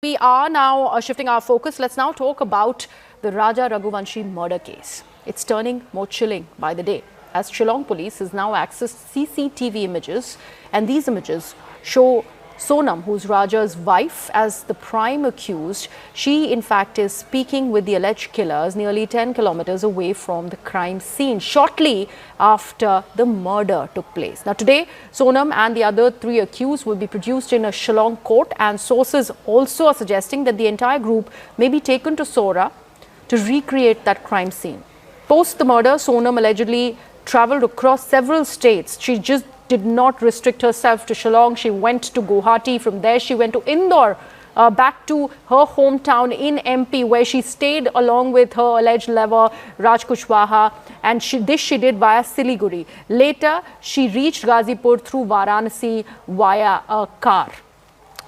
We are now shifting our focus. Let's now talk about the Raja Raghuvanshi murder case. It's turning more chilling by the day as Shillong police has now accessed CCTV images, and these images show Sonam, who's Raja's wife, as the prime accused. She, in fact, is speaking with the alleged killers nearly 10 kilometers away from the crime scene, shortly after the murder took place. Now, today, Sonam and the other three accused will be produced in a Shillong court, and sources also are suggesting that the entire group may be taken to Sora to recreate that crime scene. Post the murder, Sonam allegedly travelled across several states. She just did not restrict herself to Shillong. She went to Guwahati. From there, she went to Indore, back to her hometown in MP, where she stayed along with her alleged lover, Raj Kushwaha. And this she did via Siliguri. Later, she reached Ghazipur through Varanasi via a car.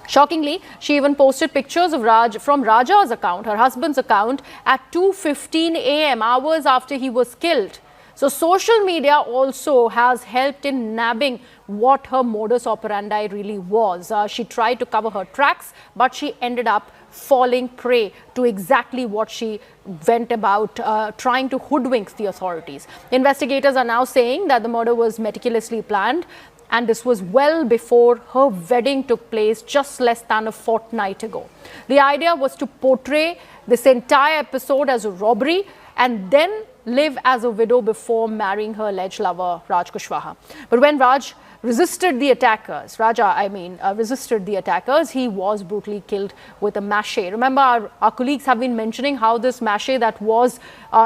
Shockingly, she even posted pictures of Raj from Raja's account, her husband's account, at 2:15 a.m., hours after he was killed. So social media also has helped in nabbing what her modus operandi really was. She tried to cover her tracks, but she ended up falling prey to exactly what she went about, trying to hoodwink the authorities. Investigators are now saying that the murder was meticulously planned, and this was well before her wedding took place just less than a fortnight ago. The idea was to portray this entire episode as a robbery and then live as a widow before marrying her alleged lover, Raj Kushwaha. But when Raj resisted the attackers, resisted the attackers, he was brutally killed with a mache. Remember, our colleagues have been mentioning how this mache that was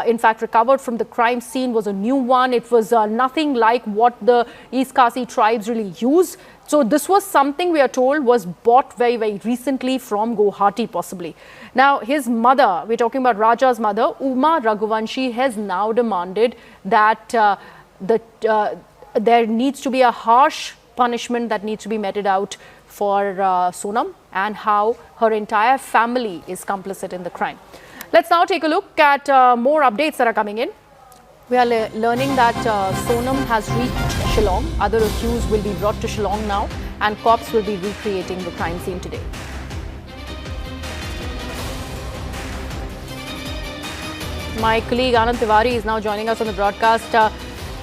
in fact recovered from the crime scene was a new one. It was nothing like what the East Khasi tribes really use. So this was something, we are told, was bought very, very recently from Guwahati possibly. Now, his mother, we're talking about Raja's mother, Uma Raghuvanshi, has now demanded that there needs to be a harsh punishment that needs to be meted out for Sonam, and how her entire family is complicit in the crime. Let's now take a look at more updates that are coming in. We are learning that Sonam has reached Shillong. Other accused will be brought to Shillong now, and cops will be recreating the crime scene today. My colleague Anand Tiwari is now joining us on the broadcast.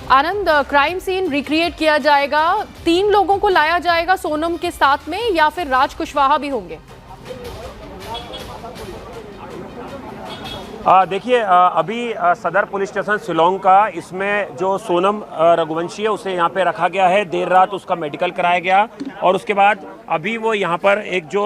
Anand, crime scene recreate किया जाएगा, 3 लोगों को लाया जाएगा सोनम के साथ में, या फिर राज कुशवाहा भी होंगे? देखिए, अभी सदर पुलिस स्टेशन शिलोंग का इसमें जो सोनम रघुवंशी है उसे यहाँ पे रखा गया है। देर रात उसका मेडिकल कराया गया और उसके बाद अभी वो यहाँ पर एक जो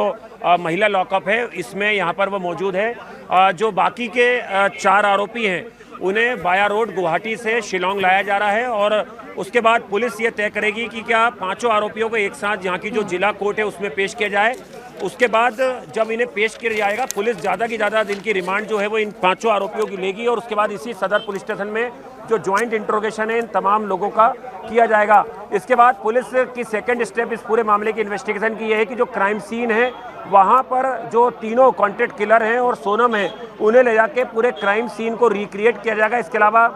महिला लॉकअप है इसमें यहाँ पर वो मौजूद है। जो बाकी के 4 आरोपी हैं उन्हें वाया रोड गुवाहाटी से शिलोंग लाया जा रहा है, और उसके बाद पुलिस ये तय करेगी कि क्या 5 आरोपियों को एक साथ यहाँ की जो जिला कोर्ट है उसमें पेश किया जाए। उसके बाद जब इन्हें पेश किया जाएगा, पुलिस ज़्यादा की ज़्यादा दिन की रिमांड जो है वो इन 5 आरोपियों की लेगी, और उसके बाद इसी सदर पुलिस स्टेशन में जो ज्वाइंट इंट्रोगेशन है इन तमाम लोगों का किया जाएगा। इसके बाद पुलिस की सेकंड स्टेप इस पूरे मामले की इन्वेस्टिगेशन की है कि जो क्राइम सीन है वहाँ पर जो तीनों कॉन्टेक्ट किलर हैं और सोनम है उन्हें ले जाके पूरे क्राइम सीन को रिक्रिएट किया जाएगा। इसके अलावा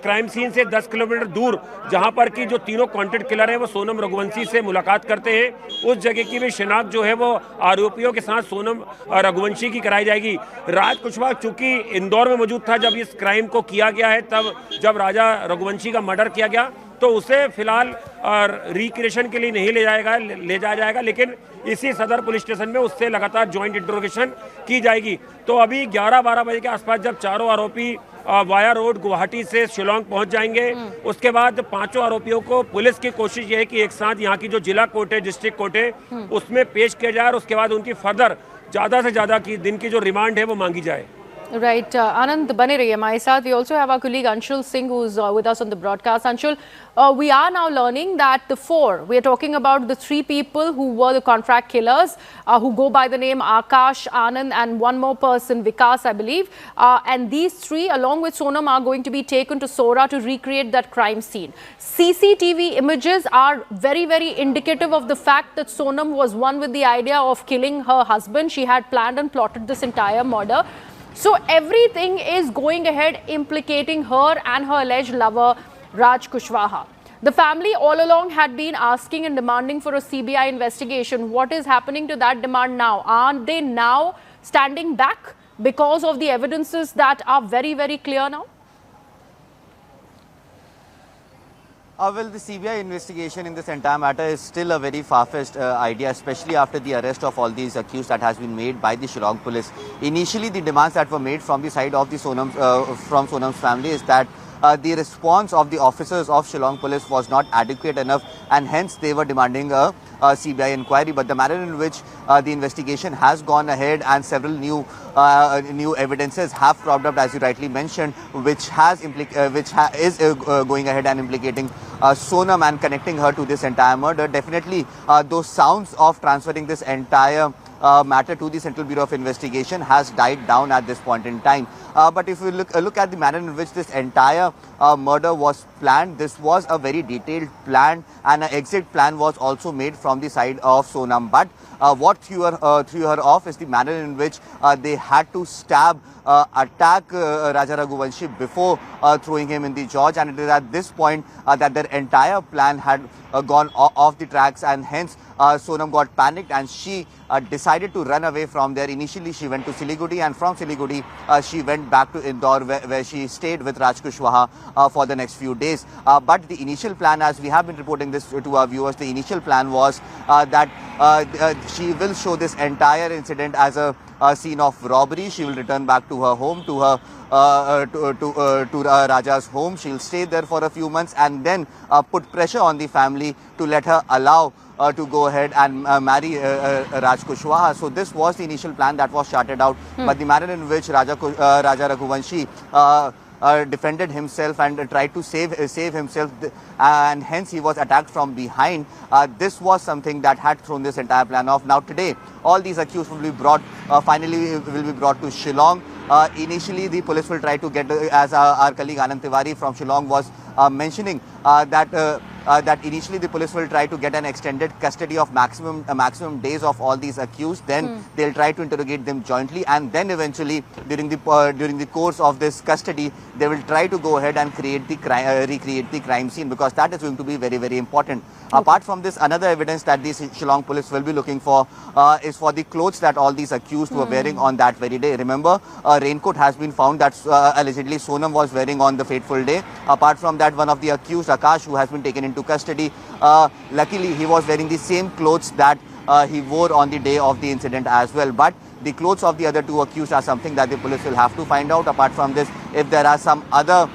क्राइम सीन से 10 किलोमीटर दूर जहां पर की जो तीनों कॉन्टेक्ट किलर हैं वो सोनम रघुवंशी से मुलाकात करते हैं, उस जगह की भी शिनाख्त जो है वो आरोपियों के साथ सोनम रघुवंशी की कराई जाएगी। राज कुशवाहा चूंकि इंदौर में मौजूद था जब इस क्राइम को किया गया है, तब जब राजा रघुवंशी का मर्डर किया गया तो उसे फिलहाल रिक्रिएशन के लिए नहीं ले जाया जाएगा, लेकिन इसी सदर पुलिस स्टेशन में उससे लगातार ज्वाइंट इंट्रोगेशन की जाएगी। तो अभी 11-12 बजे के आसपास जब चारों आरोपी वाया रोड गुवाहाटी से शिलोंग पहुंच जाएंगे, उसके बाद 5 आरोपियों को पुलिस की कोशिश ये है कि एक साथ यहाँ की जो जिला कोर्ट है, डिस्ट्रिक्ट कोर्ट है, उसमें पेश किया जाए और उसके बाद उनकी फर्दर ज़्यादा से ज़्यादा की दिन की जो रिमांड है वो मांगी जाए। Right, Anand, bane rahiye हमारे साथ. We also have our colleague Anshul Singh, who's with us on the broadcast. Anshul, we are now learning that we are talking about the 3 people who were the contract killers, who go by the name Akash, Anand, and one more person, Vikas, I believe. And these 3, along with Sonam, are going to be taken to Sora to recreate that crime scene. CCTV images are very, very indicative of the fact that Sonam was one with the idea of killing her husband. She had planned and plotted this entire murder. So everything is going ahead implicating her and her alleged lover, Raj Kushwaha. The family all along had been asking and demanding for a CBI investigation. What is happening to that demand now? Aren't they now standing back because of the evidences that are very, very clear now? Well, the CBI investigation in this entire matter is still a very far-fetched idea, especially after the arrest of all these accused that has been made by the Shillong police. Initially, the demands that were made from the side of the Sonam's family is that the response of the officers of Shillong police was not adequate enough, and hence they were demanding a CBI inquiry. But the manner in which the investigation has gone ahead and several new evidences have cropped up, as you rightly mentioned, which is going ahead and implicating Sonam and connecting her to this entire murder. Definitely, those sounds of transferring this entire matter to the Central Bureau of Investigation has died down at this point in time. But if we look at the manner in which this entire murder was planned, this was a very detailed plan, and an exit plan was also made from the side of Sonam. But what threw her off is the manner in which they had to attack Raja Raghuvanshi before throwing him in the George, and it is at this point that their entire plan had gone off the tracks, and hence Sonam got panicked and she decided to run away from there. Initially, she went to Siliguri, and from Siliguri, she went back to Indore, where she stayed with Raj Kushwaha for the next few days. But the initial plan, as we have been reporting this to our viewers, the initial plan was that she will show this entire incident as a scene of robbery. She will return back to her home, to Raja's home. She'll stay there for a few months and then put pressure on the family to let her allow to go ahead and marry Raj Kushwaha. So this was the initial plan that was charted out. But the manner in which Raja Raghuvanshi defended himself and tried to save himself, and hence he was attacked from behind. This was something that had thrown this entire plan off. Now today, all these accused will be brought, finally will be brought to Shillong. Initially, the police will try to get, as our colleague Anand Tiwari from Shillong was mentioning, that initially the police will try to get an extended custody of maximum days of all these accused. Then they'll try to interrogate them jointly, and then eventually during the course of this custody, they will try to go ahead and recreate the crime scene, because that is going to be very, very important. Okay. Apart from this, another evidence that the Shillong police will be looking for is for the clothes that all these accused were wearing on that very day. Remember, a raincoat has been found that allegedly Sonam was wearing on the fateful day. Apart from that, one of the accused, Akash, who has been taken into custody, luckily he was wearing the same clothes that he wore on the day of the incident as well. But the clothes of the other two accused are something that the police will have to find out. Apart from this, if there are some other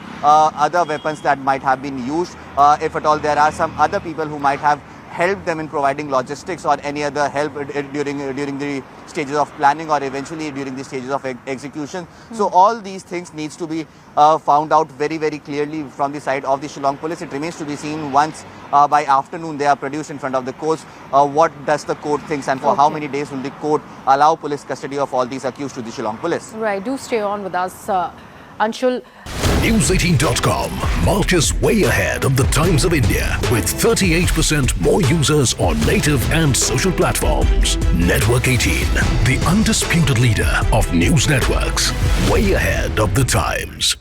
weapons that might have been used, if at all there are some other people who might have helped them in providing logistics or any other help during the stages of planning or eventually during the stages of execution. So all these things needs to be found out very, very clearly from the side of the Shillong police. It remains to be seen once by afternoon they are produced in front of the courts, what does the court thinks, and for how many days will the court allow police custody of all these accused to the Shillong police. Right, do stay on with us, Anshul. News18.com marches way ahead of the Times of India with 38% more users on native and social platforms. Network 18, the undisputed leader of news networks, way ahead of the Times.